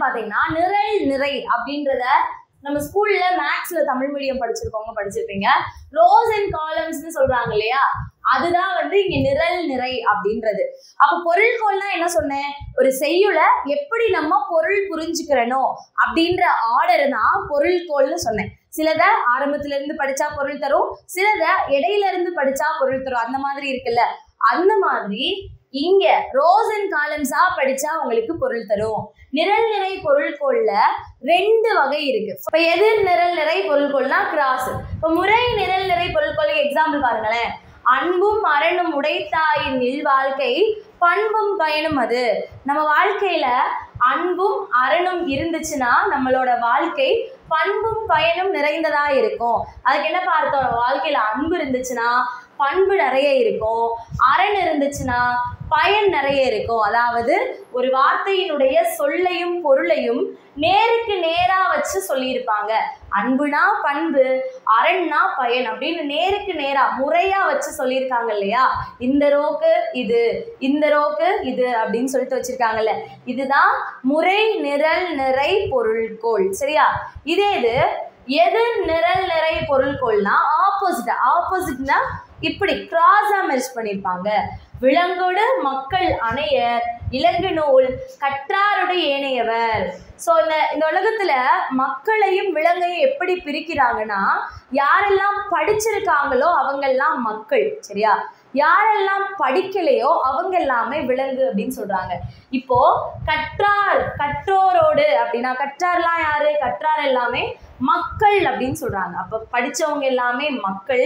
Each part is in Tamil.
பாத்தீங்கன்னா நிரல் நிறை அப்படின்றத நம்ம ஸ்கூல்ல மேக்ஸ்ல தமிழ் மீடியம் படிச்சிருக்கவங்க படிச்சிருப்பீங்க. ரோஸ் அண்ட் காலம்ஸ்னு சொல்றாங்க இல்லையா, அதுதான் இங்க நிரல் நிறை அப்படின்றது. அப்ப பொருள்கோள்னா என்ன சொன்னேன், ஒரு செய்யுளை எப்படி நம்ம பொருள் புரிஞ்சுக்கிறனோ அப்படின்ற ஆர்டர் தான் பொருள்கோள்னு சொன்னேன். சிலத ஆரம்பத்துல இருந்து படிச்சா பொருள் தரும், சிலத இடையில இருந்து படிச்சா பொருள் தரும், அந்த மாதிரி இருக்குல்ல. அந்த மாதிரி இங்க ரோஸ் அண்ட் காலம்ஸா படிச்சா உங்களுக்கு பொருள் தரும். நிரல் நிறை பொருள்கோள்ல 2 வகை இருக்கு. இப்ப எதிர் நிரல் நிறை பொருள்கோள்னா கிராஸ். இப்ப முறை நிரல் நிறை பொருள்கோளுக்கு எக்ஸாம்பிள் பாருங்களேன். அன்பும் அரணும் உடைத்தாயின் இல் வாழ்க்கை பண்பும் பயனும் அது. நம்ம வாழ்க்கையில அன்பும் அரணும் இருந்துச்சுன்னா நம்மளோட வாழ்க்கை பண்பும் பயனும் நிறைந்ததா இருக்கும். அதுக்கு என்ன பார்த்தோம், வாழ்க்கையில அன்பு இருந்துச்சுன்னா பண்பு நிறைய இருக்கும், அரண் இருந்துச்சுன்னா பயன் நிறைய இருக்கும். அதாவது ஒரு வார்த்தையினுடைய சொல்லையும் பொருளையும் நேருக்கு நேரா வச்சு சொல்லியிருப்பாங்க. அன்புனா பண்பு, அரண்னா பயன் அப்படின்னு நேருக்கு நேரா முறையா வச்சு சொல்லியிருக்காங்க இல்லையா. இந்த ரோக்கு இது, இந்த ரோக்கு இது அப்படின்னு சொல்லிட்டு வச்சிருக்காங்கல்ல. இதுதான் முறை நிரல் நிறை பொருள்கோள். சரியா? இதே இது எதிர் நிரல் நிறை பொருள்கோள்னா ஆப்போசிட்னா இப்படி கிராஸா மெர்ஜ் பண்ணியிருப்பாங்க. விலங்கோடு மக்கள் அணையர் இலங்கு நூல் கற்றாருடைய ஏனையவர். ஸோ இந்த உலகத்துல மக்களையும் விலங்கையும் எப்படி பிரிக்கிறாங்கன்னா, யாரெல்லாம் படிச்சிருக்காங்களோ அவங்கெல்லாம் மக்கள், சரியா, யாரெல்லாம் படிக்கலையோ அவங்க எல்லாமே விலங்கு அப்படின்னு சொல்றாங்க. இப்போ கற்றார் கற்றோரோடு அப்படின்னா கற்றார்லாம் யாரு, கற்றார் எல்லாமே மக்கள் அப்படின்னு சொல்றாங்க. அப்ப படிச்சவங்க எல்லாமே மக்கள்.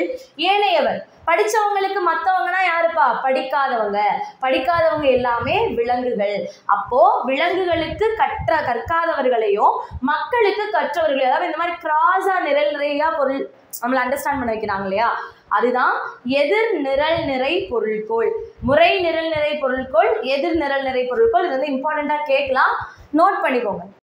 ஏனையவர் படிச்சவங்களுக்கு மற்றவங்கன்னா யாருப்பா, படிக்காதவங்க எல்லாமே விலங்குகள். அப்போ விலங்குகளுக்கு கற்காதவர்களையும் மக்களுக்கு கற்றவர்களையும், அதாவது இந்த மாதிரி கிராஸா நிரல் நிறையா பொருள் நம்மளை அண்டர்ஸ்டாண்ட் பண்ண வைக்கிறாங்க இல்லையா, அதுதான் எதிர் நிரல் நிறை பொருள்கோள். முறை நிரல் நிறை பொருள்கோள், எதிர் நிரல் நிறை பொருள்கோள். இது இம்பார்ட்டண்டா கேட்கலாம், நோட் பண்ணிக்கோங்க.